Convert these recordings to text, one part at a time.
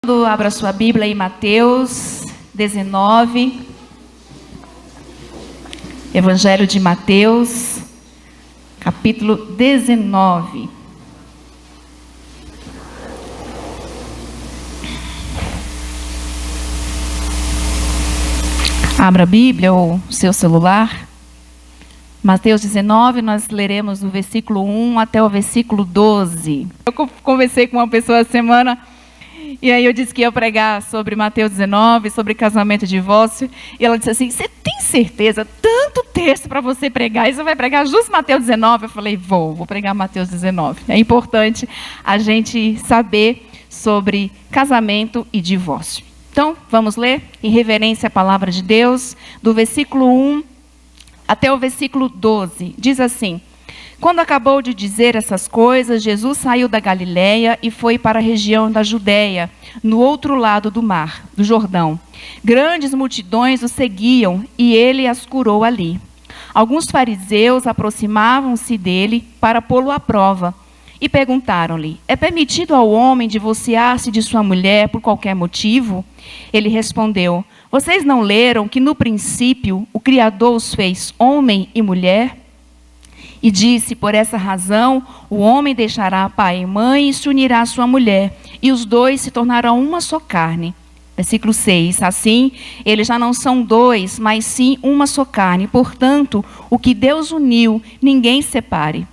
Abra sua Bíblia em Mateus 19. Evangelho de Mateus, capítulo 19. Abra a Bíblia ou o seu celular. Mateus 19, nós leremos do versículo 1 até o versículo 12. Eu conversei com uma pessoa essa semana, e aí eu disse que ia pregar sobre Mateus 19, sobre casamento e divórcio, e ela disse assim: você tem certeza? Tanto texto para você pregar, e você vai pregar justo Mateus 19? Eu falei, vou pregar Mateus 19. É importante a gente saber sobre casamento e divórcio. Então, vamos ler em reverência a palavra de Deus, do versículo 1 até o versículo 12. Diz assim: quando acabou de dizer essas coisas, Jesus saiu da Galileia e foi para a região da Judeia, no outro lado do mar, do Jordão. Grandes multidões o seguiam e ele as curou ali. Alguns fariseus aproximavam-se dele para pô-lo à prova e perguntaram-lhe: é permitido ao homem divorciar-se de sua mulher por qualquer motivo? Ele respondeu: vocês não leram que no princípio o Criador os fez homem e mulher? E disse: por essa razão o homem deixará pai e mãe e se unirá à sua mulher, e os dois se tornarão uma só carne. Versículo 6, assim, eles já não são dois, mas sim uma só carne. Portanto, o que Deus uniu, ninguém separe.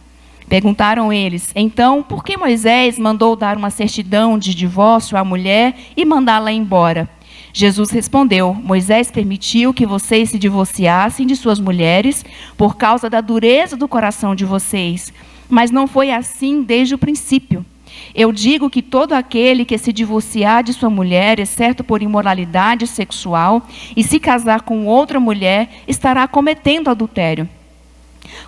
Perguntaram eles: então, por que Moisés mandou dar uma certidão de divórcio à mulher e mandá-la embora? Jesus respondeu: Moisés permitiu que vocês se divorciassem de suas mulheres por causa da dureza do coração de vocês, mas não foi assim desde o princípio. Eu digo que todo aquele que se divorciar de sua mulher, exceto por imoralidade sexual, e se casar com outra mulher, estará cometendo adultério.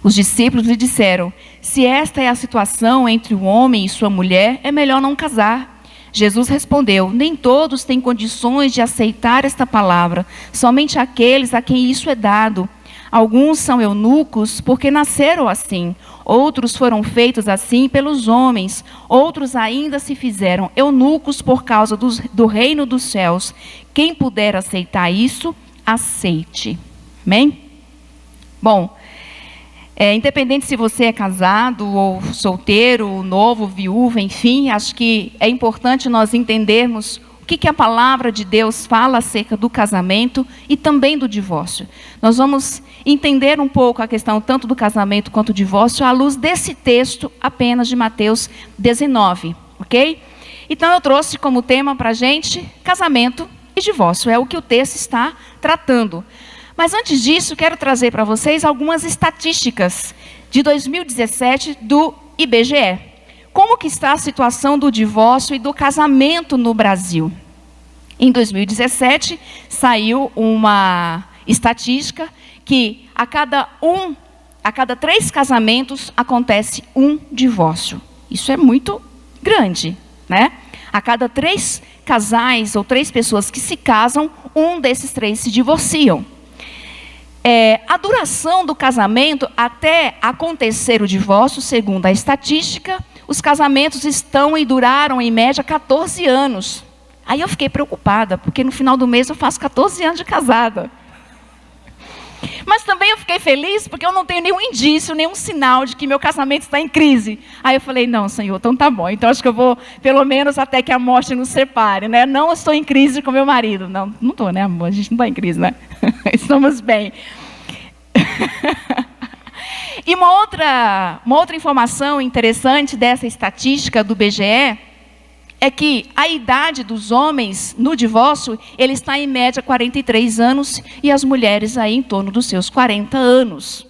Os discípulos lhe disseram: se esta é a situação entre o homem e sua mulher, é melhor não casar. Jesus respondeu: nem todos têm condições de aceitar esta palavra, somente aqueles a quem isso é dado. Alguns são eunucos porque nasceram assim, outros foram feitos assim pelos homens, outros ainda se fizeram eunucos por causa do reino dos céus. Quem puder aceitar isso, aceite. Amém? Bom, independente se você é casado ou solteiro, novo, viúva, enfim, acho que é importante nós entendermos o que a palavra de Deus fala acerca do casamento e também do divórcio. Nós vamos entender um pouco a questão tanto do casamento quanto do divórcio à luz desse texto apenas de Mateus 19, ok? Então eu trouxe como tema para a gente casamento e divórcio, é o que o texto está tratando. Mas antes disso, quero trazer para vocês algumas estatísticas de 2017 do IBGE. Como que está a situação do divórcio e do casamento no Brasil? Em 2017, saiu uma estatística que a cada 3 casamentos acontece um divórcio. Isso é muito grande, né? A cada 3 casais ou 3 pessoas que se casam, um desses 3 se divorciam. A duração do casamento até acontecer o divórcio, segundo a estatística, os casamentos estão e duraram em média 14 anos. Aí eu fiquei preocupada, porque no final do mês eu faço 14 anos de casada. Mas também eu fiquei feliz porque eu não tenho nenhum indício, nenhum sinal de que meu casamento está em crise. Aí eu falei: não, Senhor, então tá bom. Então acho que eu vou, pelo menos até que a morte nos separe, né? Não estou em crise com meu marido. Não estou, né, amor? A gente não está em crise, né? Estamos bem. E uma outra informação interessante dessa estatística do IBGE é que a idade dos homens no divórcio, ele está em média 43 anos e as mulheres aí em torno dos seus 40 anos.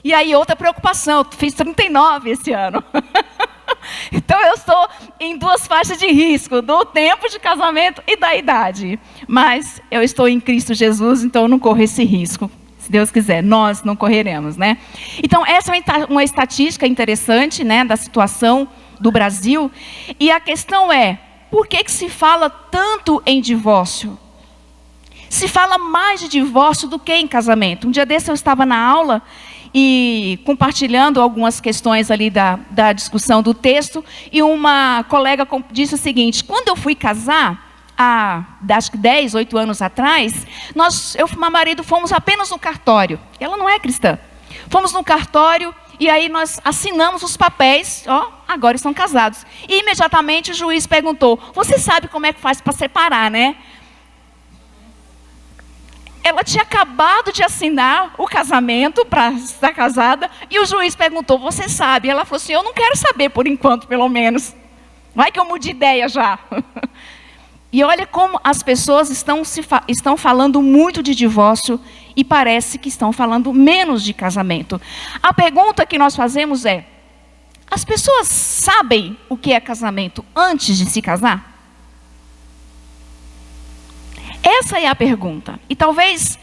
E aí outra preocupação, eu fiz 39 esse ano. Então eu estou em 2 faixas de risco, do tempo de casamento e da idade. Mas eu estou em Cristo Jesus, então eu não corro esse risco. Se Deus quiser, nós não correremos, né? Então essa é uma estatística interessante, né, da situação do Brasil. E a questão é: por que se fala tanto em divórcio? Se fala mais de divórcio do que em casamento. Um dia desse eu estava na aula e compartilhando algumas questões ali da discussão do texto, e uma colega disse o seguinte: quando eu fui casar, acho que 10, 8 anos atrás, eu e meu marido fomos apenas no cartório. Ela não é cristã. Fomos no cartório e aí nós assinamos os papéis, agora estão casados. E imediatamente o juiz perguntou: você sabe como é que faz para separar, né? Ela tinha acabado de assinar o casamento para estar casada e o juiz perguntou: você sabe? Ela falou assim: eu não quero saber por enquanto, pelo menos. Vai que eu mude de ideia já. E olha como as pessoas estão falando muito de divórcio e parece que estão falando menos de casamento. A pergunta que nós fazemos é: as pessoas sabem o que é casamento antes de se casar? Essa é a pergunta. E talvez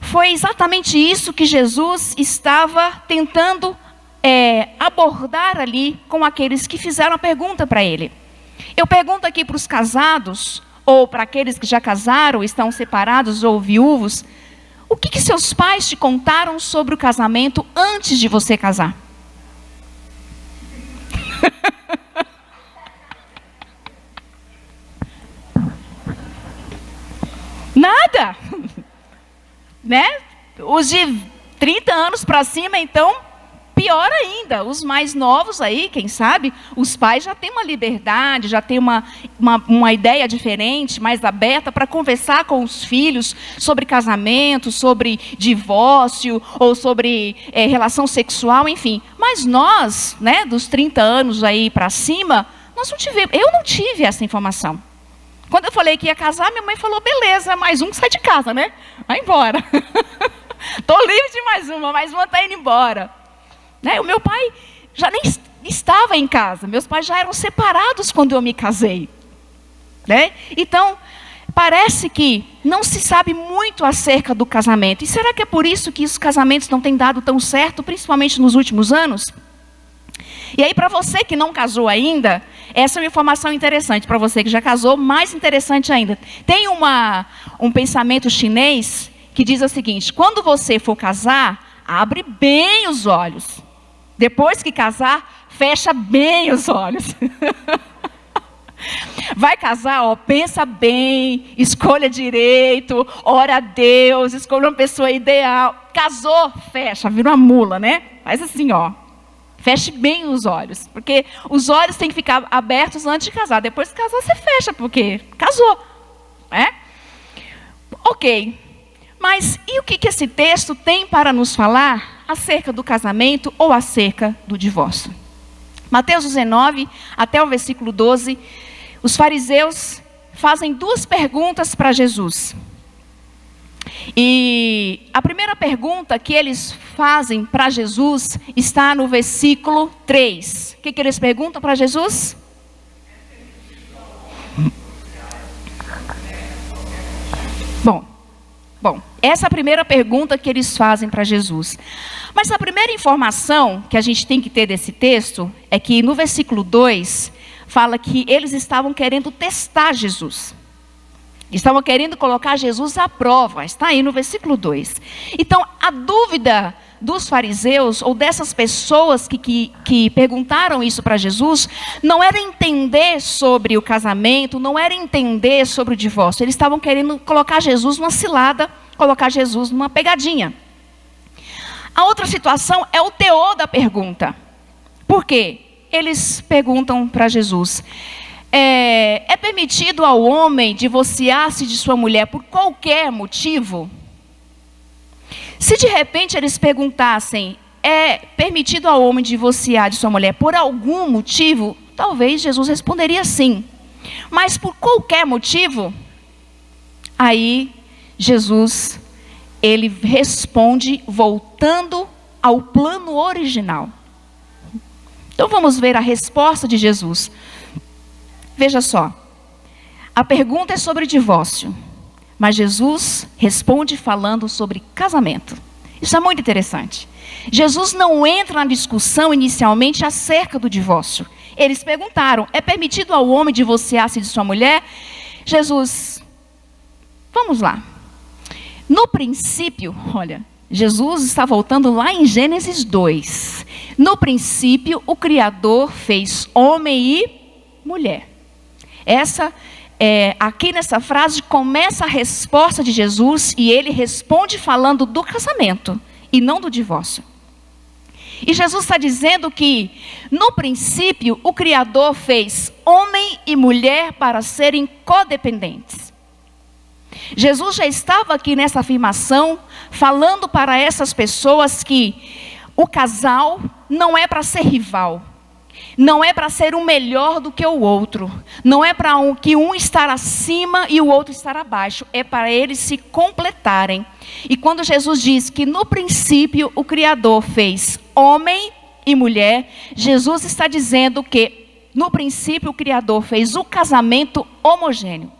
foi exatamente isso que Jesus estava tentando abordar ali com aqueles que fizeram a pergunta para ele. Eu pergunto aqui para os casados, ou para aqueles que já casaram, estão separados ou viúvos: o que seus pais te contaram sobre o casamento antes de você casar? Nada, né? Os de 30 anos para cima, então, pior ainda. Os mais novos aí, quem sabe, os pais já têm uma liberdade, já têm uma ideia diferente, mais aberta para conversar com os filhos sobre casamento, sobre divórcio, ou sobre relação sexual, enfim. Mas nós, né, dos 30 anos aí para cima, eu não tive essa informação. Quando eu falei que ia casar, minha mãe falou: beleza, mais um que sai de casa, né? Vai embora. Estou livre de mais uma está indo embora. Né? O meu pai já nem estava em casa. Meus pais já eram separados quando eu me casei. Né? Então, parece que não se sabe muito acerca do casamento. E será que é por isso que os casamentos não têm dado tão certo, principalmente nos últimos anos? E aí, para você que não casou ainda, essa é uma informação interessante. Para você que já casou, mais interessante ainda. Tem um pensamento chinês que diz o seguinte: quando você for casar, abre bem os olhos. Depois que casar, fecha bem os olhos. Vai casar, pensa bem, escolha direito, ora a Deus, escolha uma pessoa ideal. Casou, fecha, vira uma mula, né? Faz assim, feche bem os olhos, porque os olhos têm que ficar abertos antes de casar. Depois que casou, você fecha, porque casou. Né? Ok. Mas e o que esse texto tem para nos falar acerca do casamento ou acerca do divórcio? Mateus 19, até o versículo 12, os fariseus fazem duas perguntas para Jesus. E a primeira pergunta que eles fazem para Jesus está no versículo 3. O que eles perguntam para Jesus? Bom, essa é a primeira pergunta que eles fazem para Jesus. Mas a primeira informação que a gente tem que ter desse texto é que no versículo 2 fala que eles estavam querendo testar Jesus. Estavam querendo colocar Jesus à prova. Está aí no versículo 2. Então, a dúvida dos fariseus, ou dessas pessoas que perguntaram isso para Jesus, não era entender sobre o casamento, não era entender sobre o divórcio. Eles estavam querendo colocar Jesus numa cilada, colocar Jesus numa pegadinha. A outra situação é o teor da pergunta. Por quê? Eles perguntam para Jesus: é permitido ao homem divorciar-se de sua mulher por qualquer motivo? Se de repente eles perguntassem: é permitido ao homem divorciar de sua mulher por algum motivo? Talvez Jesus responderia sim. Mas por qualquer motivo? Aí Jesus, ele responde voltando ao plano original. Então vamos ver a resposta de Jesus. Veja só, a pergunta é sobre divórcio, mas Jesus responde falando sobre casamento. Isso é muito interessante. Jesus não entra na discussão inicialmente acerca do divórcio. Eles perguntaram: é permitido ao homem divorciar-se de sua mulher? Jesus, vamos lá. No princípio, olha, Jesus está voltando lá em Gênesis 2. No princípio, o Criador fez homem e mulher. Essa aqui nessa frase começa a resposta de Jesus, e ele responde falando do casamento e não do divórcio. E Jesus está dizendo que, no princípio, o Criador fez homem e mulher para serem codependentes. Jesus já estava aqui nessa afirmação, falando para essas pessoas que o casal não é para ser rival, não é para ser um melhor do que o outro, não é para que um estar acima e o outro estar abaixo, é para eles se completarem. E quando Jesus diz que no princípio o Criador fez homem e mulher, Jesus está dizendo que no princípio o Criador fez o casamento homogêneo.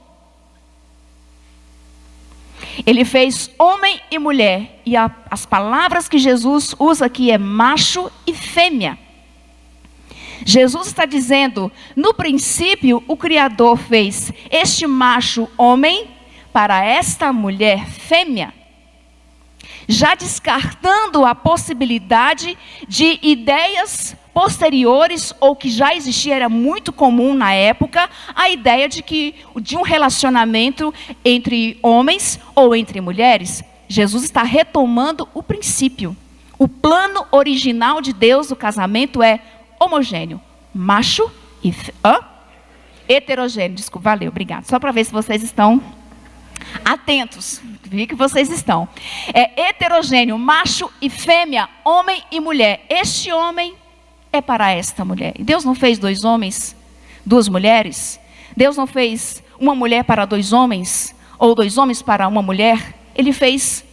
Ele fez homem e mulher, e as palavras que Jesus usa aqui é macho e fêmea. Jesus está dizendo, no princípio o Criador fez este macho homem para esta mulher fêmea, já descartando a possibilidade de ideias posteriores, ou que já existia, era muito comum na época, a ideia de um relacionamento entre homens ou entre mulheres. Jesus está retomando o princípio. O plano original de Deus do casamento é homogêneo, macho e heterogêneo, desculpa, valeu, obrigado. Só para ver se vocês estão atentos, vi que vocês estão. É heterogêneo, macho e fêmea, homem e mulher. Este homem é para esta mulher. E Deus não fez dois homens, duas mulheres? Deus não fez uma mulher para dois homens, ou dois homens para uma mulher? Ele fez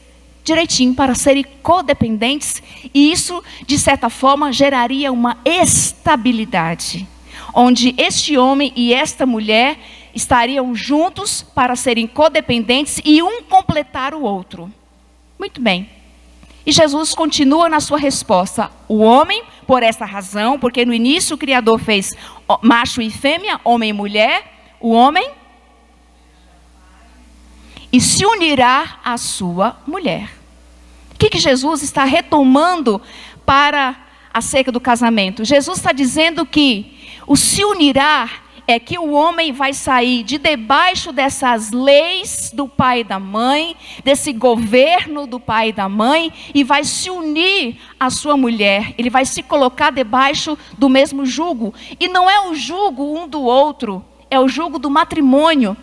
direitinho para serem codependentes, e isso, de certa forma, geraria uma estabilidade, onde este homem e esta mulher estariam juntos para serem codependentes e um completar o outro. Muito bem. E Jesus continua na sua resposta. O homem, por essa razão, porque no início o Criador fez macho e fêmea, homem e mulher, o homem e se unirá à sua mulher. O que Jesus está retomando para acerca do casamento? Jesus está dizendo que o se unirá é que o homem vai sair de debaixo dessas leis do pai e da mãe, desse governo do pai e da mãe, e vai se unir à sua mulher. Ele vai se colocar debaixo do mesmo jugo. E não é o jugo um do outro, é o jugo do matrimônio.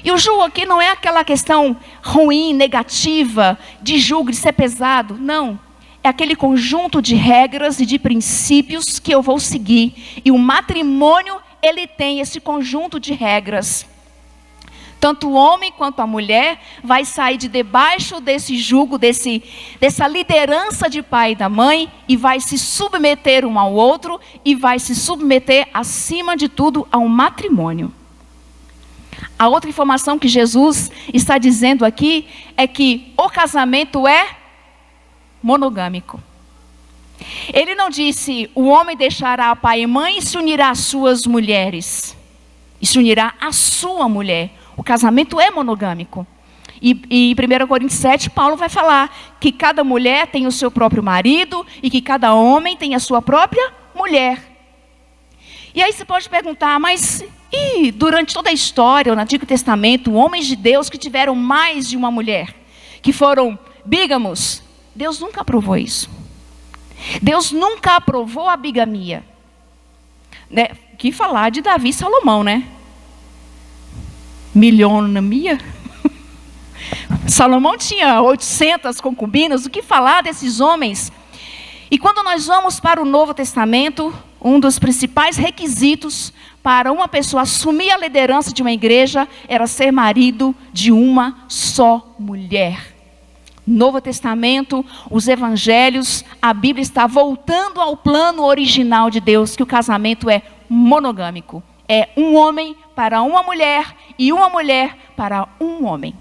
E o jugo aqui não é aquela questão ruim, negativa, de jugo, de ser pesado. Não. É aquele conjunto de regras e de princípios que eu vou seguir. E o matrimônio, ele tem esse conjunto de regras. Tanto o homem quanto a mulher vai sair de debaixo desse jugo, dessa liderança de pai e da mãe, e vai se submeter um ao outro, e vai se submeter, acima de tudo, ao matrimônio. A outra informação que Jesus está dizendo aqui é que o casamento é monogâmico. Ele não disse, o homem deixará pai e mãe e se unirá às suas mulheres. E se unirá à sua mulher. O casamento é monogâmico. E em 1 Coríntios 7, Paulo vai falar que cada mulher tem o seu próprio marido e que cada homem tem a sua própria mulher. E aí você pode perguntar, mas e durante toda a história, no Antigo Testamento, homens de Deus que tiveram mais de uma mulher, que foram bígamos, Deus nunca aprovou isso. Deus nunca aprovou a bigamia. Né? Que falar de Davi e Salomão, né? Milionomia. Salomão tinha 800 concubinas. O que falar desses homens? E quando nós vamos para o Novo Testamento, um dos principais requisitos para uma pessoa assumir a liderança de uma igreja era ser marido de uma só mulher. Novo Testamento, os evangelhos, a Bíblia está voltando ao plano original de Deus, que o casamento é monogâmico. É um homem para uma mulher e uma mulher para um homem.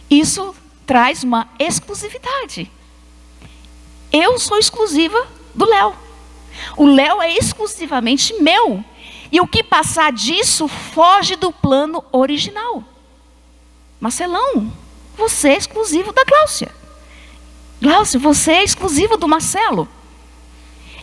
Isso traz uma exclusividade. Eu sou exclusiva do Léo. O Léo é exclusivamente meu. E o que passar disso foge do plano original. Marcelão, você é exclusivo da Gláucia. Gláucia, você é exclusivo do Marcelo.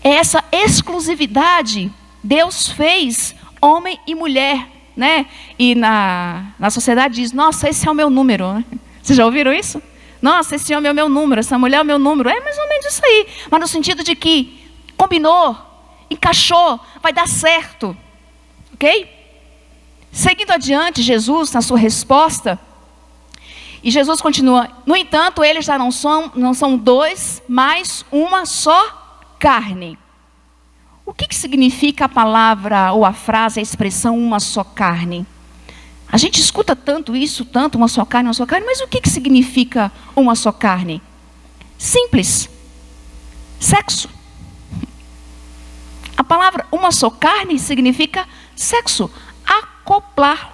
Essa exclusividade Deus fez homem e mulher né? E na sociedade diz, nossa, esse é o meu número, né? Vocês já ouviram isso? Nossa, esse homem é o meu número, essa mulher é o meu número. É mais ou menos isso aí. Mas no sentido de que combinou, encaixou, vai dar certo. Ok? Seguindo adiante, Jesus, na sua resposta, e Jesus continua, no entanto, eles já não são dois, mas uma só carne. O que significa a palavra ou a frase, a expressão uma só carne? A gente escuta tanto isso, tanto uma só carne, mas o que significa uma só carne? Simples. Sexo. A palavra uma só carne significa sexo. Acoplar.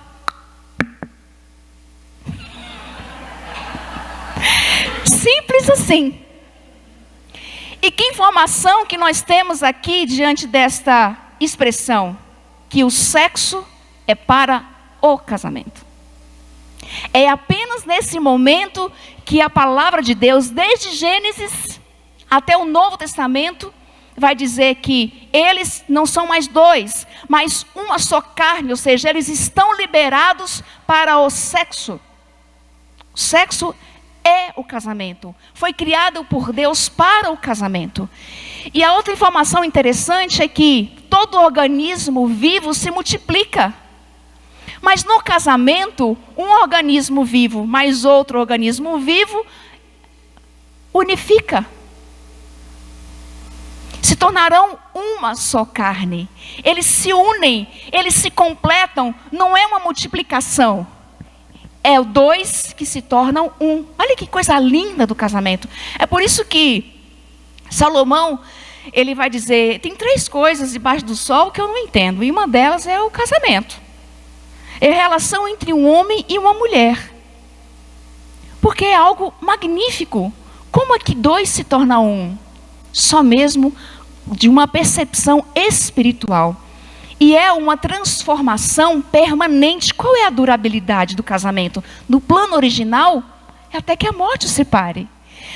Simples assim. E que informação que nós temos aqui diante desta expressão? Que o sexo é para o casamento. É apenas nesse momento que a palavra de Deus, desde Gênesis até o Novo Testamento, vai dizer que eles não são mais dois, mas uma só carne, ou seja, eles estão liberados para o sexo. O sexo é o casamento. Foi criado por Deus para o casamento. E a outra informação interessante é que todo organismo vivo se multiplica. Mas no casamento, um organismo vivo mais outro organismo vivo unifica. Se tornarão uma só carne. Eles se unem, eles se completam. Não é uma multiplicação. É dois que se tornam um. Olha que coisa linda do casamento. É por isso que Salomão, ele vai dizer, tem 3 coisas debaixo do sol que eu não entendo. E uma delas é o casamento. É a relação entre um homem e uma mulher. Porque é algo magnífico. Como é que 2 se tornam um? Só mesmo de uma percepção espiritual. E é uma transformação permanente. Qual é a durabilidade do casamento? No plano original, é até que a morte o separe.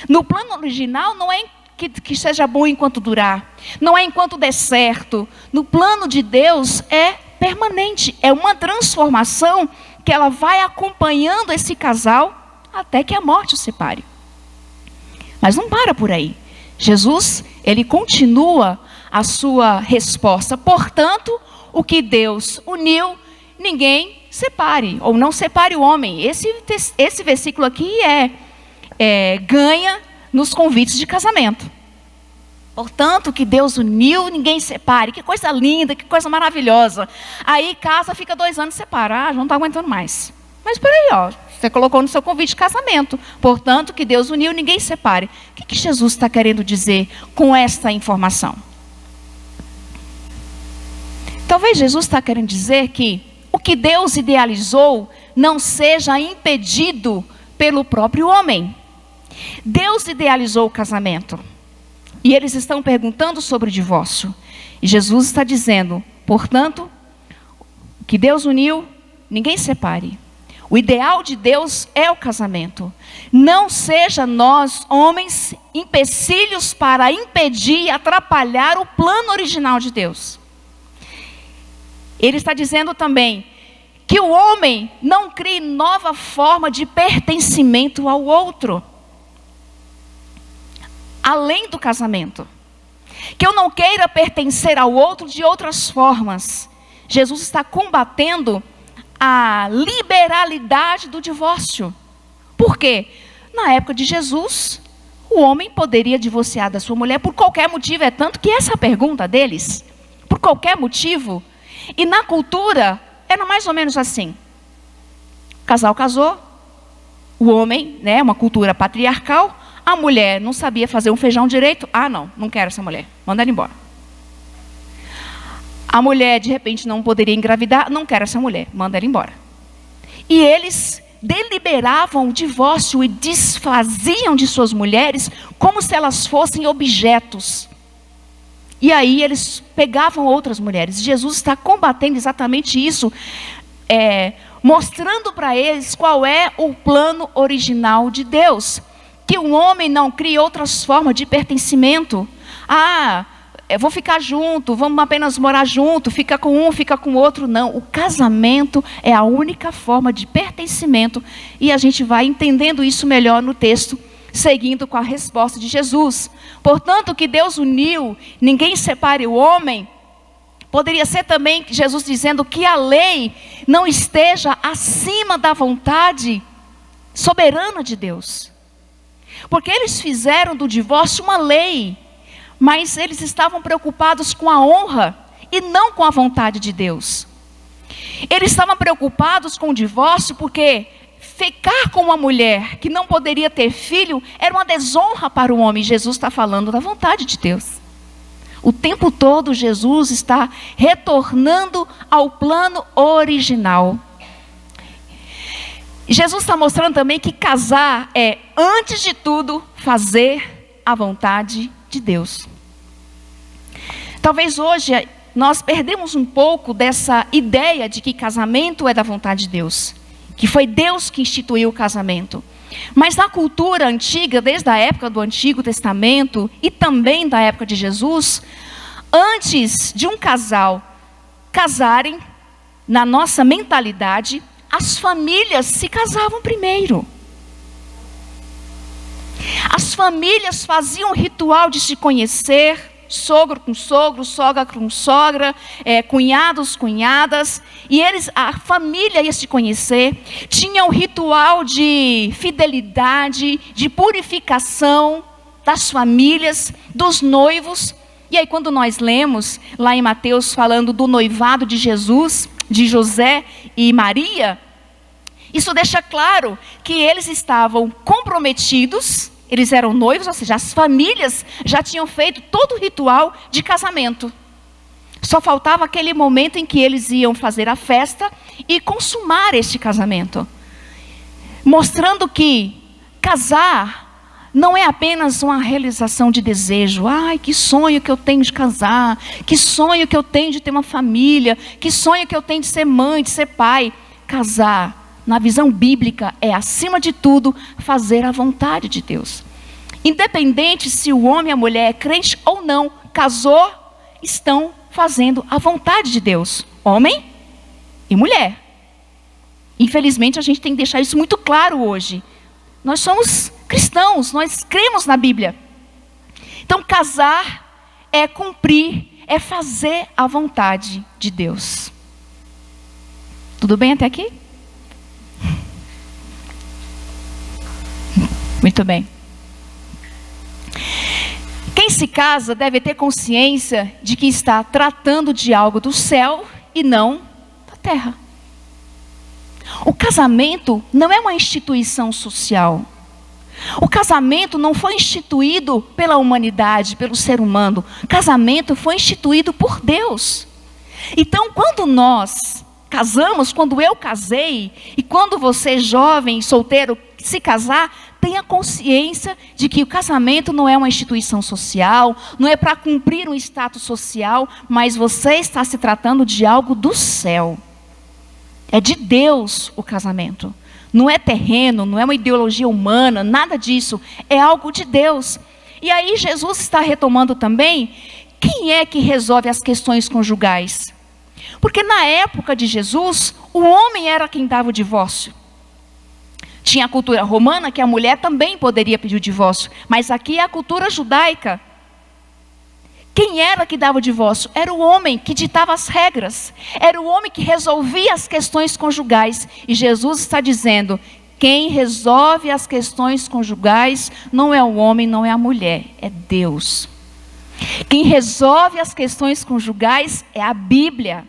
No plano original, não é que seja bom enquanto durar. Não é enquanto der certo. No plano de Deus, é permanente. É uma transformação que ela vai acompanhando esse casal até que a morte o separe. Mas não para por aí. Jesus, ele continua a sua resposta. Portanto, o que Deus uniu, ninguém separe, ou não separe o homem. Esse versículo aqui ganha nos convites de casamento. Portanto, o que Deus uniu, ninguém separe. Que coisa linda, que coisa maravilhosa. Aí casa, fica 2 anos separado, não está aguentando mais. Mas peraí, você colocou no seu convite de casamento. Portanto, que Deus uniu, ninguém separe. O que Jesus está querendo dizer com esta informação? Talvez Jesus está querendo dizer que o que Deus idealizou não seja impedido pelo próprio homem. Deus idealizou o casamento. E eles estão perguntando sobre o divórcio. E Jesus está dizendo, portanto, o que Deus uniu, ninguém separe. O ideal de Deus é o casamento. Não seja nós, homens, empecilhos para impedir e atrapalhar o plano original de Deus. Ele está dizendo também que o homem não crie nova forma de pertencimento ao outro, além do casamento. Que eu não queira pertencer ao outro de outras formas. Jesus está combatendo a liberalidade do divórcio. Por quê? Na época de Jesus, o homem poderia divorciar da sua mulher por qualquer motivo. É tanto que essa é a pergunta deles. Por qualquer motivo. E na cultura, era mais ou menos assim. O casal casou. O homem, uma cultura patriarcal. A mulher não sabia fazer um feijão direito. Ah, não quero essa mulher. Manda ela embora. A mulher, de repente, não poderia engravidar. Não quero essa mulher. Manda ela embora. E eles deliberavam o divórcio e desfaziam de suas mulheres como se elas fossem objetos. E aí eles pegavam outras mulheres. Jesus está combatendo exatamente isso. Mostrando para eles qual é o plano original de Deus. Que o homem não crie outras formas de pertencimento. vou ficar junto, vamos apenas morar junto, fica com um, fica com o outro. Não, o casamento é a única forma de pertencimento. E a gente vai entendendo isso melhor no texto, seguindo com a resposta de Jesus. Portanto, o que Deus uniu, ninguém separe o homem. Poderia ser também Jesus dizendo que a lei não esteja acima da vontade soberana de Deus. Porque eles fizeram do divórcio uma lei, mas eles estavam preocupados com a honra e não com a vontade de Deus. Eles estavam preocupados com o divórcio porque ficar com uma mulher que não poderia ter filho era uma desonra para o homem. Jesus está falando da vontade de Deus. O tempo todo Jesus está retornando ao plano original. Jesus está mostrando também que casar é, antes de tudo, fazer a vontade de Deus. Talvez hoje nós perdemos um pouco dessa ideia de que casamento é da vontade de Deus, que foi Deus que instituiu o casamento. Mas na cultura antiga, desde a época do Antigo Testamento e também da época de Jesus, antes de um casal casarem, na nossa mentalidade, as famílias se casavam primeiro. As famílias faziam o ritual de se conhecer, sogro com sogro, sogra com sogra, cunhados, cunhadas, e a família ia se conhecer, tinha um ritual de fidelidade, de purificação das famílias, dos noivos. E aí quando nós lemos lá em Mateus falando do noivado de Jesus, de José e Maria, isso deixa claro que eles estavam comprometidos, eles eram noivos, ou seja, as famílias já tinham feito todo o ritual de casamento. Só faltava aquele momento em que eles iam fazer a festa e consumar este casamento. Mostrando que casar não é apenas uma realização de desejo. Ai, que sonho que eu tenho de casar, que sonho que eu tenho de ter uma família, que sonho que eu tenho de ser mãe, de ser pai. Casar, na visão bíblica, é acima de tudo fazer a vontade de Deus. Independente se o homem e a mulher é crente ou não, casou, estão fazendo a vontade de Deus. Homem e mulher. Infelizmente a gente tem que deixar isso muito claro hoje. Nós somos cristãos, nós cremos na Bíblia. Então casar é cumprir, é fazer a vontade de Deus. Tudo bem até aqui? Muito bem. Quem se casa deve ter consciência de que está tratando de algo do céu e não da terra. O casamento não é uma instituição social. O casamento não foi instituído pela humanidade, pelo ser humano. O casamento foi instituído por Deus. Então, quando nós casamos, quando eu casei, e quando você, jovem, solteiro, se casar, tenha consciência de que o casamento não é uma instituição social, não é para cumprir um status social, mas você está se tratando de algo do céu. É de Deus o casamento. Não é terreno, não é uma ideologia humana, nada disso. É algo de Deus. E aí Jesus está retomando também, quem é que resolve as questões conjugais? Porque na época de Jesus, o homem era quem dava o divórcio. Tinha a cultura romana que a mulher também poderia pedir o divórcio. Mas aqui é a cultura judaica. Quem era que dava o divórcio? Era o homem que ditava as regras. Era o homem que resolvia as questões conjugais. E Jesus está dizendo, quem resolve as questões conjugais não é o homem, não é a mulher, é Deus. Quem resolve as questões conjugais é a Bíblia.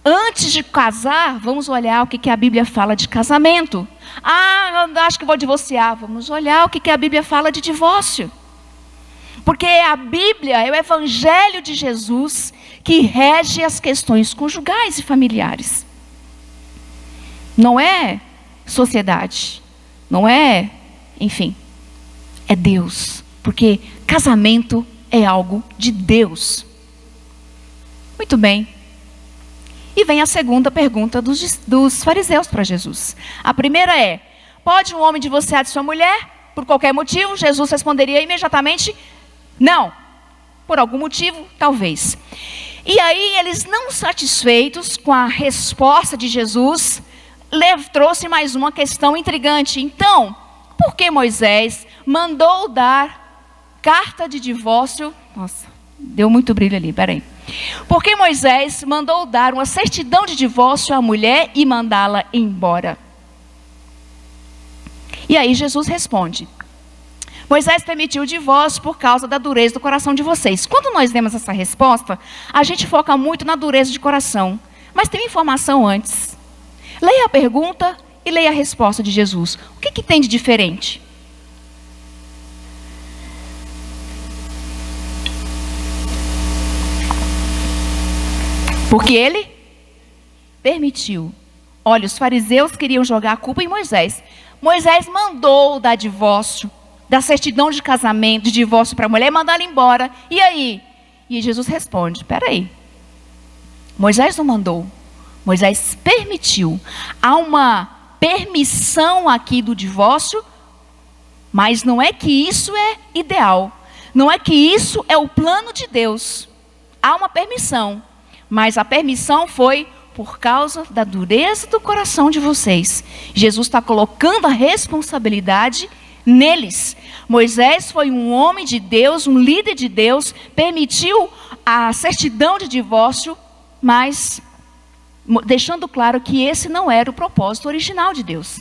Antes de casar, vamos olhar o que a Bíblia fala de casamento. Ah, eu acho que vou divorciar. Vamos olhar o que a Bíblia fala de divórcio. Porque a Bíblia é o Evangelho de Jesus que rege as questões conjugais e familiares. Não é sociedade, não é, enfim, é Deus. Porque casamento é algo de Deus. Muito bem. E vem a segunda pergunta dos fariseus para Jesus. A primeira é, pode um homem divorciar de sua mulher por qualquer motivo? Jesus responderia imediatamente, não. por algum motivo, talvez. E aí eles, não satisfeitos com a resposta de Jesus, trouxe mais uma questão intrigante. Então, por que Moisés mandou dar carta de divórcio? Nossa, deu muito brilho ali, peraí. Por que Moisés mandou dar uma certidão de divórcio à mulher e mandá-la embora? E aí Jesus responde: Moisés permitiu o divórcio por causa da dureza do coração de vocês. Quando nós demos essa resposta, a gente foca muito na dureza de coração. Mas tem informação antes. Leia a pergunta e leia a resposta de Jesus. O que tem de diferente? Porque ele permitiu. Olha, os fariseus queriam jogar a culpa em Moisés. Moisés mandou dar divórcio, dar certidão de casamento, de divórcio para a mulher e mandar ela embora. E aí? E Jesus responde: peraí, Moisés não mandou, Moisés permitiu. Há uma permissão aqui do divórcio, mas não é que isso é ideal. Não é que isso é o plano de Deus. Há uma permissão, mas a permissão foi por causa da dureza do coração de vocês. Jesus está colocando a responsabilidade neles. Moisés foi um homem de Deus, um líder de Deus, permitiu a certidão de divórcio, mas deixando claro que esse não era o propósito original de Deus.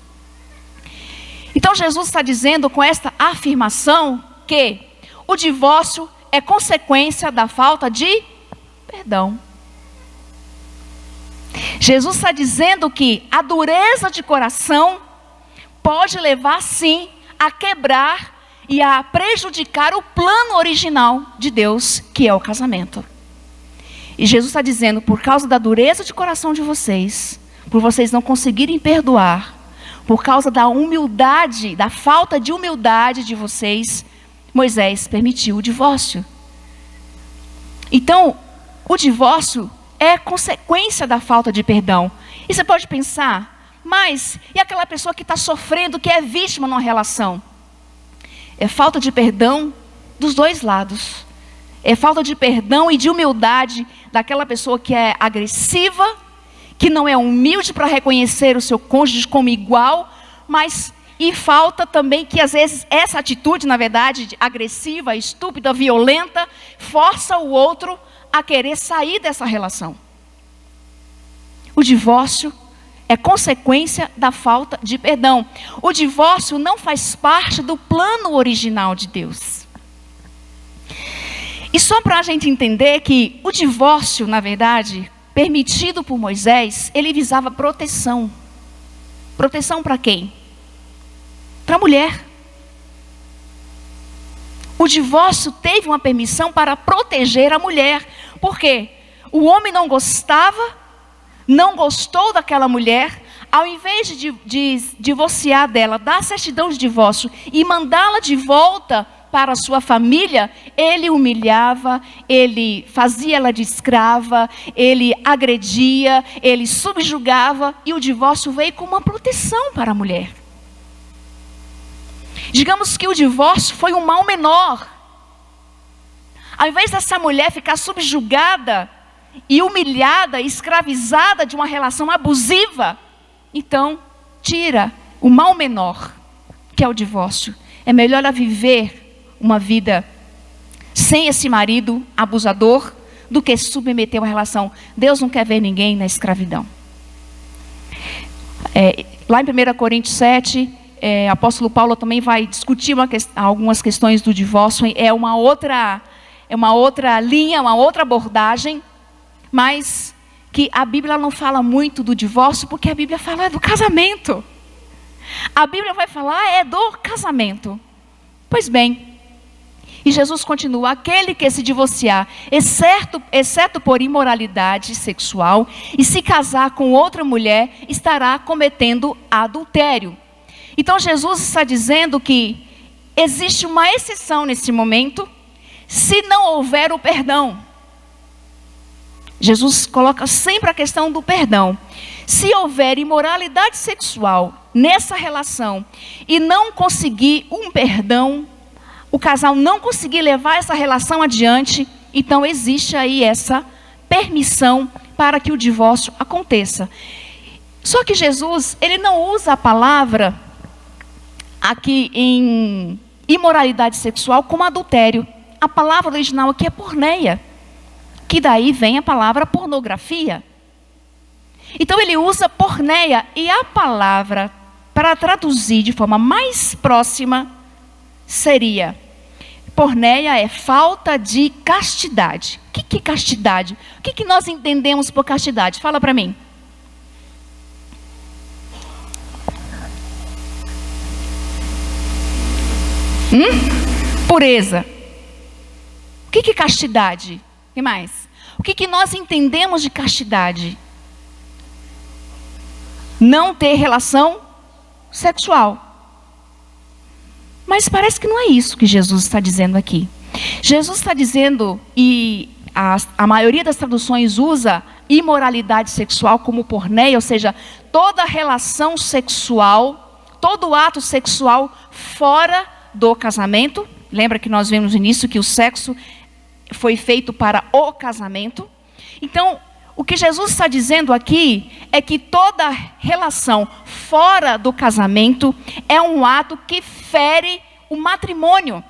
Então Jesus está dizendo com esta afirmação que o divórcio é consequência da falta de perdão. Jesus está dizendo que a dureza de coração pode levar sim a quebrar e a prejudicar o plano original de Deus, que é o casamento. E Jesus está dizendo, por causa da dureza de coração de vocês, por vocês não conseguirem perdoar, por causa da humildade, da falta de humildade de vocês, Moisés permitiu o divórcio. Então, o divórcio é consequência da falta de perdão. E você pode pensar, mas e aquela pessoa que está sofrendo, que é vítima numa relação? É falta de perdão dos dois lados. É falta de perdão e de humildade daquela pessoa que é agressiva, que não é humilde para reconhecer o seu cônjuge como igual, mas e falta também que às vezes essa atitude, na verdade, agressiva, estúpida, violenta, força o outro a querer sair dessa relação. O divórcio é consequência da falta de perdão. O divórcio não faz parte do plano original de Deus. E só para a gente entender que o divórcio, na verdade, permitido por Moisés, ele visava proteção. Proteção para quem? Para a mulher. O divórcio teve uma permissão para proteger a mulher. Por quê? O homem não gostou daquela mulher, ao invés de divorciar dela, dar certidão de divórcio e mandá-la de volta para a sua família, ele humilhava, ele fazia ela de escrava, ele agredia, ele subjugava, e o divórcio veio como uma proteção para a mulher. Digamos que o divórcio foi um mal menor. Ao invés dessa mulher ficar subjugada e humilhada, escravizada de uma relação abusiva, então tira o mal menor, que é o divórcio. É melhor ela viver uma vida sem esse marido abusador do que submeter uma relação. Deus não quer ver ninguém na escravidão. Lá em 1 Coríntios 7, o apóstolo Paulo também vai discutir algumas questões do divórcio. É uma outra linha, uma outra abordagem, mas que a Bíblia não fala muito do divórcio, porque a Bíblia fala do casamento. A Bíblia vai falar do casamento. Pois bem, e Jesus continua: aquele que se divorciar, exceto por imoralidade sexual, e se casar com outra mulher, estará cometendo adultério. Então Jesus está dizendo que existe uma exceção nesse momento, se não houver o perdão. Jesus coloca sempre a questão do perdão. Se houver imoralidade sexual nessa relação e não conseguir um perdão, o casal não conseguir levar essa relação adiante, Então existe aí essa permissão para que o divórcio aconteça. Só que Jesus, ele não usa a palavra aqui em imoralidade sexual como adultério. A palavra original aqui é porneia, que daí vem a palavra pornografia. Então ele usa porneia, e a palavra para traduzir de forma mais próxima seria: porneia é falta de castidade. O que é castidade? O que nós entendemos por castidade? Fala para mim. Pureza. O que é castidade? O que mais? O que nós entendemos de castidade? Não ter relação sexual. Mas parece que não é isso que Jesus está dizendo aqui. Jesus está dizendo, e a maioria das traduções usa imoralidade sexual como porneia, ou seja, toda relação sexual, todo ato sexual fora do casamento. Lembra que nós vimos no início que o sexo foi feito para o casamento? Então, o que Jesus está dizendo aqui é que toda relação fora do casamento é um ato que fere o matrimônio.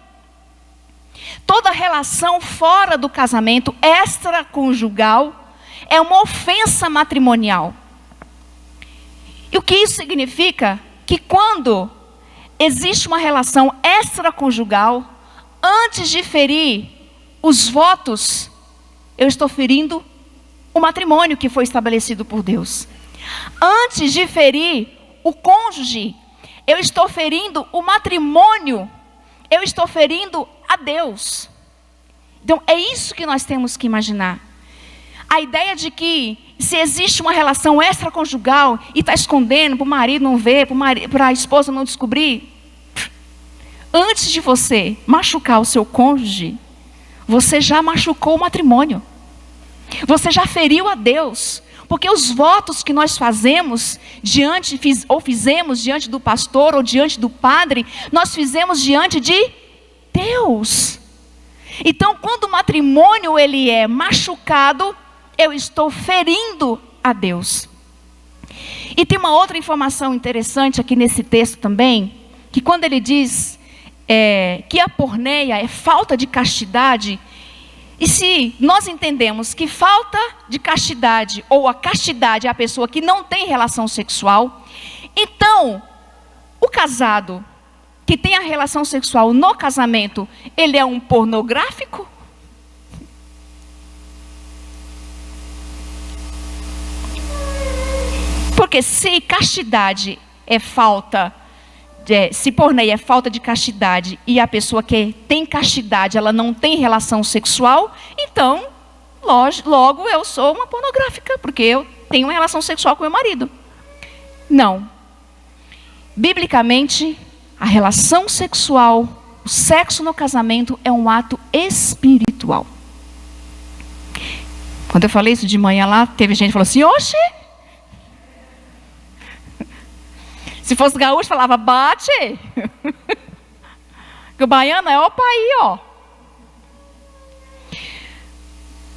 Toda relação fora do casamento, extraconjugal, é uma ofensa matrimonial. E o que isso significa? Que quando existe uma relação extraconjugal, antes de ferir os votos, eu estou ferindo o matrimônio que foi estabelecido por Deus. Antes de ferir o cônjuge, eu estou ferindo o matrimônio, eu estou ferindo a Deus. Então é isso que nós temos que imaginar. A ideia de que se existe uma relação extraconjugal e está escondendo para o marido não ver, para a esposa não descobrir, antes de você machucar o seu cônjuge, você já machucou o matrimônio. Você já feriu a Deus. Porque os votos que nós fazemos fizemos diante do pastor ou diante do padre, nós fizemos diante de Deus. Então, quando o matrimônio ele é machucado, eu estou ferindo a Deus. E tem uma outra informação interessante aqui nesse texto também, que quando ele diz que a porneia é falta de castidade, e se nós entendemos que falta de castidade, ou a castidade é a pessoa que não tem relação sexual, então, o casado que tem a relação sexual no casamento, ele é um pornográfico? Porque se castidade é falta, se porneia é falta de castidade e a pessoa que tem castidade, ela não tem relação sexual, então, logo eu sou uma pornográfica, porque eu tenho uma relação sexual com meu marido. Não. Biblicamente, a relação sexual, o sexo no casamento é um ato espiritual. Quando eu falei isso de manhã lá, teve gente que falou assim: oxe! Se fosse gaúcho, falava bate. Que o baiano é opa aí, ó.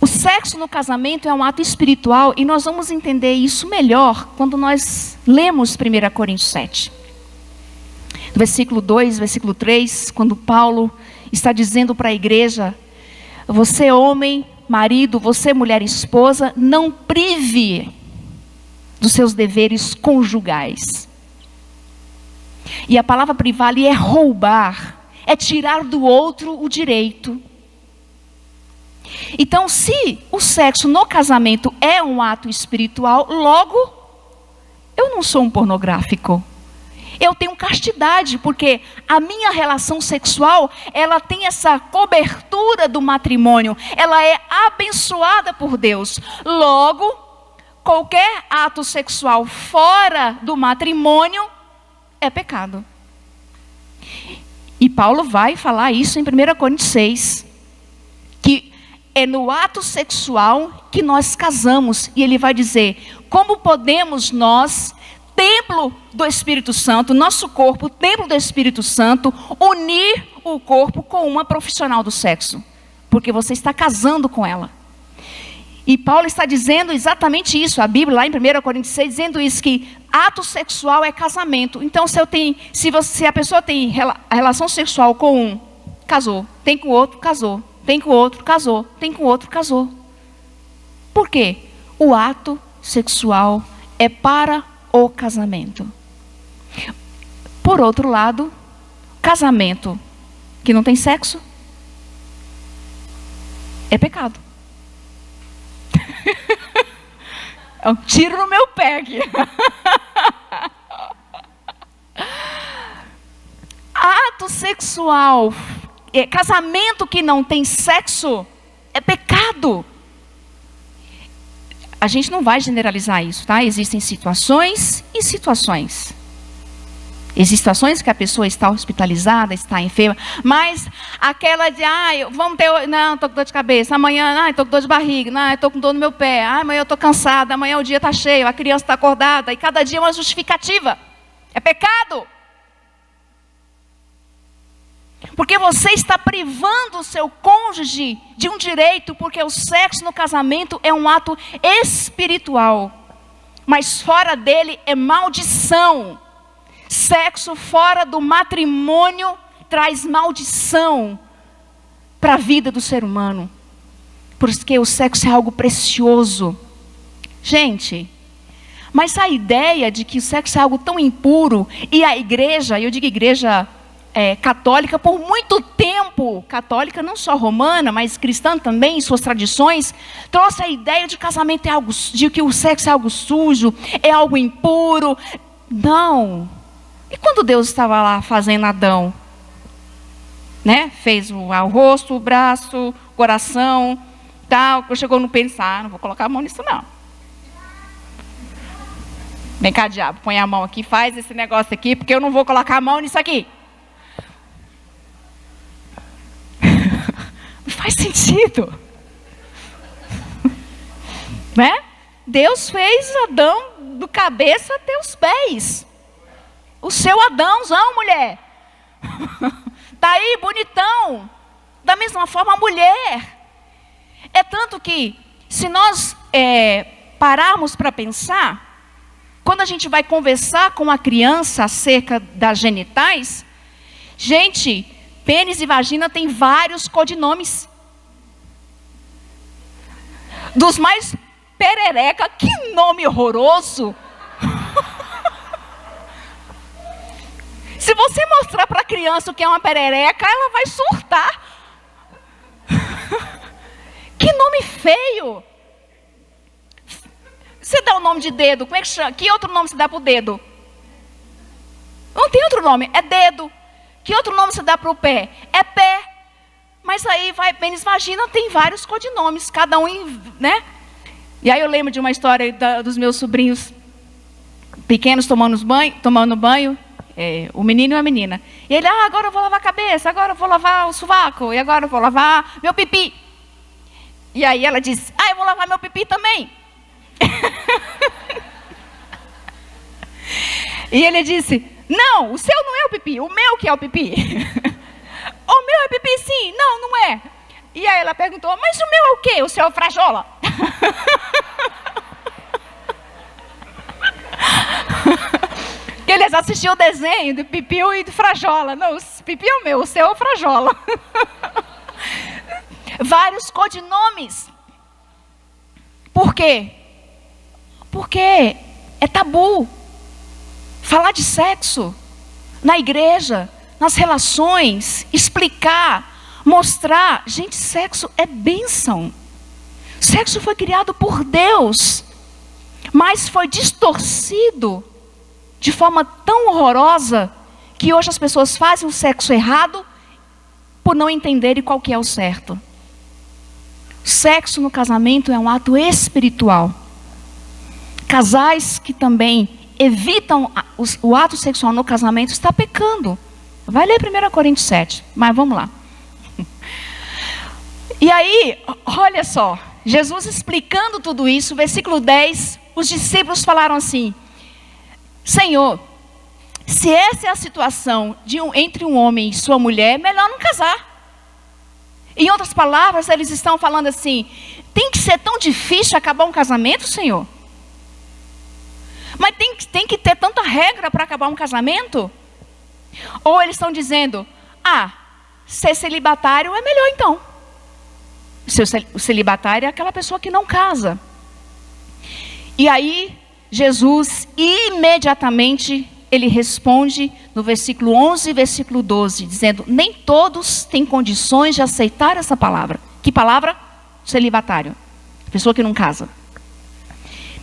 O sexo no casamento é um ato espiritual e nós vamos entender isso melhor quando nós lemos 1 Coríntios 7. No versículo 2, versículo 3, quando Paulo está dizendo para a igreja: você homem, marido, você mulher, esposa, não prive dos seus deveres conjugais. E a palavra privar ali é roubar, é tirar do outro o direito. Então, se o sexo no casamento é um ato espiritual, logo, eu não sou um pornográfico. Eu tenho castidade, porque a minha relação sexual, ela tem essa cobertura do matrimônio, ela é abençoada por Deus. Logo, qualquer ato sexual fora do matrimônio é pecado. E Paulo vai falar isso em 1 Coríntios 6, que é no ato sexual que nós casamos. E ele vai dizer: como podemos nós, templo do Espírito Santo, nosso corpo, templo do Espírito Santo, unir o corpo com uma profissional do sexo? porque você está casando com ela. E Paulo está dizendo exatamente isso, a Bíblia lá em 1 Coríntios 6, dizendo isso, que ato sexual é casamento. Então se a pessoa tem a relação sexual com um, casou, tem com o outro, casou, tem com o outro, casou, tem com o outro, casou. Por quê? O ato sexual é para o casamento. Por outro lado, casamento que não tem sexo é pecado. É um tiro no meu pé aqui. Ato sexual, casamento que não tem sexo é pecado. A gente não vai generalizar isso, tá? Existem situações e situações. Existem situações que a pessoa está hospitalizada, está enferma, mas aquela de, vamos ter, não, estou com dor de cabeça, amanhã, estou com dor de barriga, não, estou com dor no meu pé, amanhã eu estou cansada, amanhã o dia está cheio, a criança está acordada, e cada dia é uma justificativa. É pecado. Porque você está privando o seu cônjuge de um direito, porque o sexo no casamento é um ato espiritual. Mas fora dele é maldição. Sexo fora do matrimônio traz maldição para a vida do ser humano. Porque o sexo é algo precioso. Gente, mas a ideia de que o sexo é algo tão impuro, e a igreja, eu digo igreja católica, por muito tempo, católica não só romana, mas cristã também, em suas tradições, trouxe a ideia de casamento é algo, de que o sexo é algo sujo, é algo impuro. Não. E quando Deus estava lá fazendo Adão, né? Fez o rosto, o braço, o coração, tal, chegou no pensar, não vou colocar a mão nisso não. Vem cá, diabo, põe a mão aqui, faz esse negócio aqui, porque eu não vou colocar a mão nisso aqui. Não faz sentido. Né? Deus fez Adão do cabeça até os pés. O seu Adãozão, mulher. Tá aí, bonitão. Da mesma forma, a mulher. É tanto que, se nós pararmos para pensar, quando a gente vai conversar com a criança acerca das genitais, gente, pênis e vagina tem vários codinomes. Dos mais perereca, que nome horroroso. Se você mostrar para a criança o que é uma perereca, ela vai surtar. Que nome feio. Você dá o nome de dedo, como é que chama? Que outro nome você dá para o dedo? Não tem outro nome, é dedo. Que outro nome você dá para o pé? É pé. Mas aí vai, pênis, vagina, tem vários codinomes, cada um, né? E aí eu lembro de uma história dos meus sobrinhos pequenos tomando banho, o menino e a menina. E ele, agora eu vou lavar a cabeça, agora eu vou lavar o sovaco, e agora eu vou lavar meu pipi. E aí ela disse, eu vou lavar meu pipi também. E ele disse, não, o seu não é o pipi, o meu que é o pipi. O meu é pipi sim, não é. E aí ela perguntou, mas o meu é o quê? O seu é o frajola? Eles assistiam o desenho do pipiu e do frajola. Não, o pipi é o meu, o seu é o frajola. Vários codinomes. Por quê? Porque é tabu falar de sexo na igreja, nas relações, explicar, mostrar. Gente, sexo é bênção. Sexo foi criado por Deus, mas foi distorcido de forma tão horrorosa que hoje as pessoas fazem o sexo errado por não entenderem qual que é o certo. Sexo no casamento é um ato espiritual. Casais que também evitam o ato sexual no casamento está pecando. Vai ler 1 Coríntios 7, mas vamos lá. E aí, olha só, Jesus explicando tudo isso, versículo 10, os discípulos falaram assim, Senhor, se essa é a situação entre um homem e sua mulher, melhor não casar. Em outras palavras, eles estão falando assim: tem que ser tão difícil acabar um casamento, Senhor? Mas tem que ter tanta regra para acabar um casamento? Ou eles estão dizendo: ser celibatário é melhor então. O celibatário é aquela pessoa que não casa. E aí, Jesus imediatamente, ele responde no versículo 11 e versículo 12, dizendo: nem todos têm condições de aceitar essa palavra. Que palavra? Celibatário. Pessoa que não casa.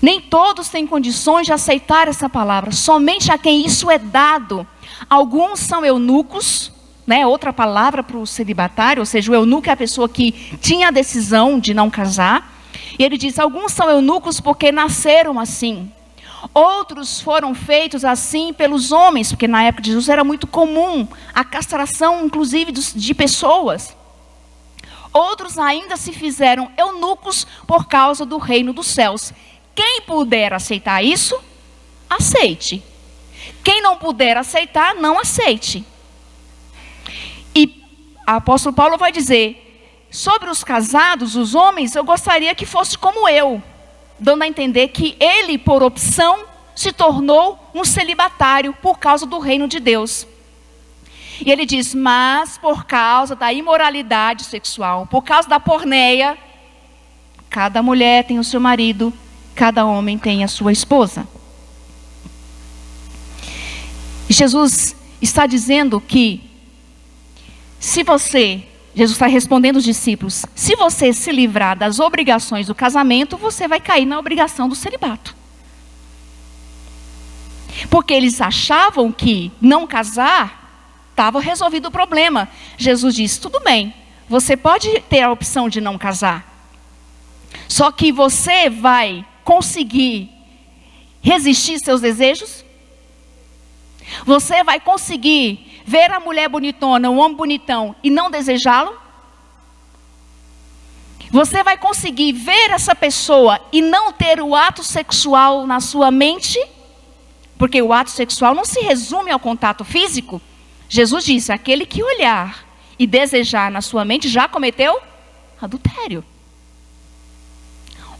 Nem todos têm condições de aceitar essa palavra. Somente a quem isso é dado. Alguns são eunucos, né? Outra palavra para o celibatário, ou seja, o eunuco é a pessoa que tinha a decisão de não casar. E ele diz: alguns são eunucos porque nasceram assim. Outros foram feitos assim pelos homens, porque na época de Jesus era muito comum a castração, inclusive, de pessoas. Outros ainda se fizeram eunucos por causa do reino dos céus. Quem puder aceitar isso, aceite. Quem não puder aceitar, não aceite. E o apóstolo Paulo vai dizer: sobre os casados, os homens, eu gostaria que fosse como eu. Dando a entender que ele, por opção, se tornou um celibatário por causa do reino de Deus. E ele diz: mas por causa da imoralidade sexual, por causa da porneia, cada mulher tem o seu marido, cada homem tem a sua esposa. E Jesus está dizendo que, Jesus está respondendo os discípulos: se você se livrar das obrigações do casamento, você vai cair na obrigação do celibato. Porque eles achavam que não casar estava resolvido o problema. Jesus disse: tudo bem, você pode ter a opção de não casar. Só que você vai conseguir resistir seus desejos? Você vai conseguir ver a mulher bonitona, o homem bonitão e não desejá-lo? Você vai conseguir ver essa pessoa e não ter o ato sexual na sua mente? Porque o ato sexual não se resume ao contato físico. Jesus disse: aquele que olhar e desejar na sua mente já cometeu adultério.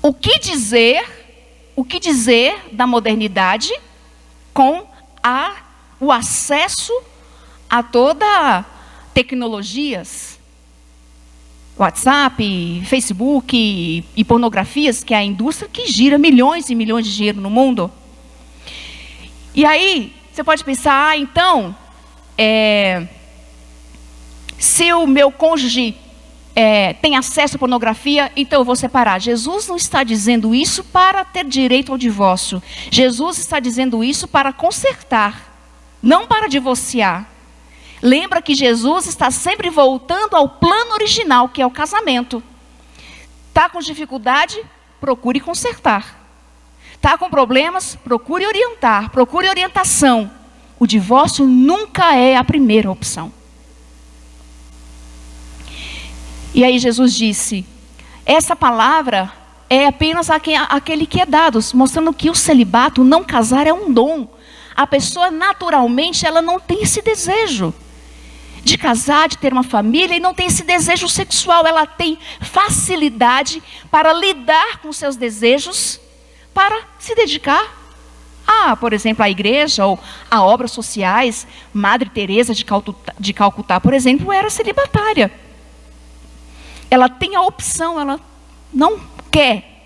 O que dizer da modernidade com o acesso a toda tecnologias, WhatsApp, Facebook e pornografias, que é a indústria que gira milhões e milhões de dinheiro no mundo. E aí, você pode pensar: então, se o meu cônjuge tem acesso à pornografia, então eu vou separar. Jesus não está dizendo isso para ter direito ao divórcio. Jesus está dizendo isso para consertar, não para divorciar. Lembra que Jesus está sempre voltando ao plano original, que é o casamento. Está com dificuldade? Procure consertar. Está com problemas? Procure orientar, procure orientação. O divórcio nunca é a primeira opção. E aí Jesus disse: essa palavra é apenas aquele que é dado, mostrando que o celibato, não casar, é um dom. A pessoa naturalmente, ela não tem esse desejo de casar, de ter uma família, e não tem esse desejo sexual. Ela tem facilidade para lidar com seus desejos, para se dedicar por exemplo, à igreja ou a obras sociais. Madre Teresa de Calcutá, por exemplo, era celibatária. Ela tem a opção, ela não quer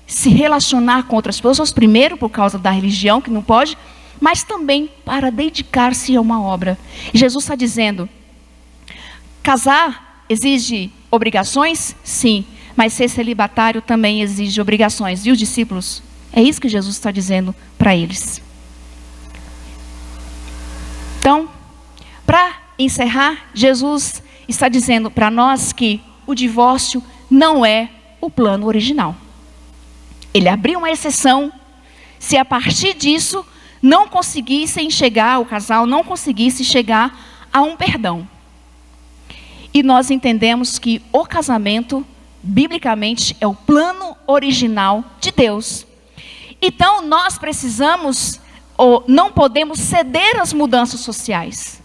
se relacionar com outras pessoas, primeiro por causa da religião, que não pode, mas também para dedicar-se a uma obra. E Jesus está dizendo: casar exige obrigações? Sim, mas ser celibatário também exige obrigações. E os discípulos? É isso que Jesus está dizendo para eles. Então, para encerrar, Jesus está dizendo para nós que o divórcio não é o plano original. Ele abriu uma exceção se a partir disso não conseguissem chegar, o casal não conseguisse chegar a um perdão. E nós entendemos que o casamento, biblicamente, é o plano original de Deus. Então nós precisamos, ou não podemos ceder às mudanças sociais.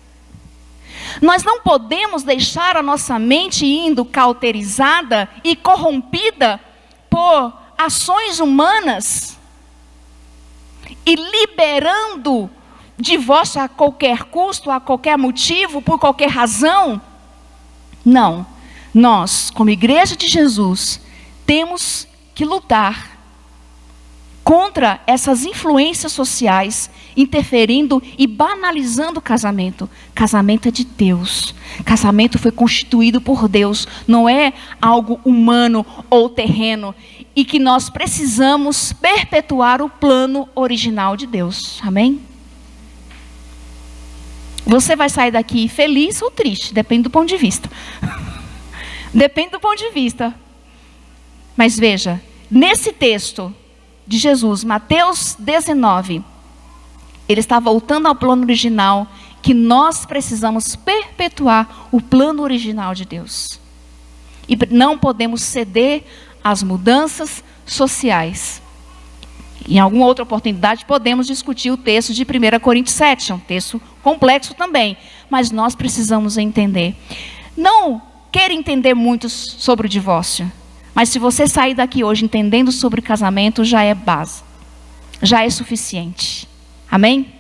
Nós não podemos deixar a nossa mente indo cauterizada e corrompida por ações humanas e liberando divórcio a qualquer custo, a qualquer motivo, por qualquer razão. Não. Nós, como igreja de Jesus, temos que lutar contra essas influências sociais interferindo e banalizando o casamento. Casamento é de Deus. Casamento foi constituído por Deus, não é algo humano ou terreno, e que nós precisamos perpetuar o plano original de Deus. Amém? Você vai sair daqui feliz ou triste, depende do ponto de vista. Depende do ponto de vista. Mas veja, nesse texto de Jesus, Mateus 19, ele está voltando ao plano original, que nós precisamos perpetuar o plano original de Deus. E não podemos ceder às mudanças sociais. Em alguma outra oportunidade podemos discutir o texto de 1 Coríntios 7, é um texto complexo também, mas nós precisamos entender. Não quero entender muito sobre o divórcio, mas se você sair daqui hoje entendendo sobre casamento, já é base, já é suficiente. Amém?